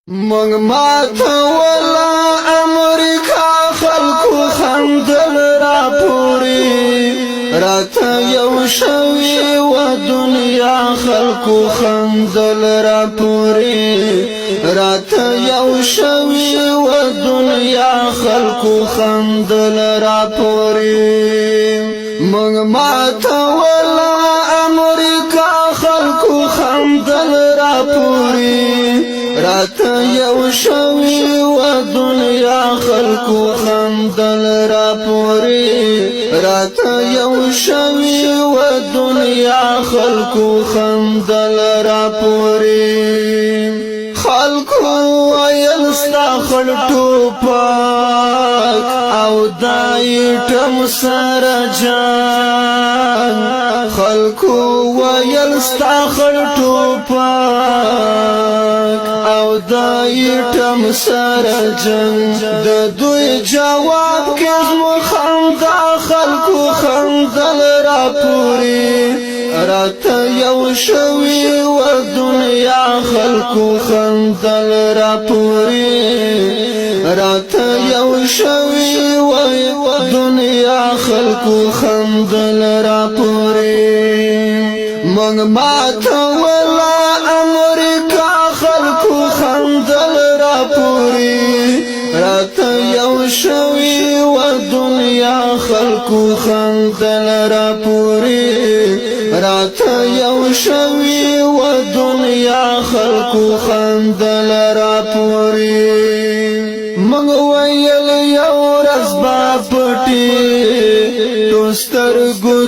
مونږ ماته ولا امریکا خلکو خندل را پوری راته یو شوی و دنیا خلکو خندل را پوری راته یو شوی و دنیا خلکو خندل را پوری مونږ ماته ولا امریکا خلکو خندل را پوری راته یو شوی و دنیا خلکو خندل را پوری راته یو شوی و دنیا خلکو خندل را پوری خلکو ویل ستا خلټو پاک او دایټم سره جان خلکو ویل ستا خلټو پاک او دایټم سره جنگ د دوی جواب کې زمو خندا خلکو خندل را پوری راته یو شوی و دنیا خلکو خندل را پوری راته یو شوی و دنیا خلکو خندل را پوری مونږ ماته ولا امریکا خلکو خندل را پوری راته یو شوی و دنیا خلکو خندل را پوری راته یو شوی و دنیا خلکو خندل را پوری مونږ ویل یو ورځ با پټي تو سترګو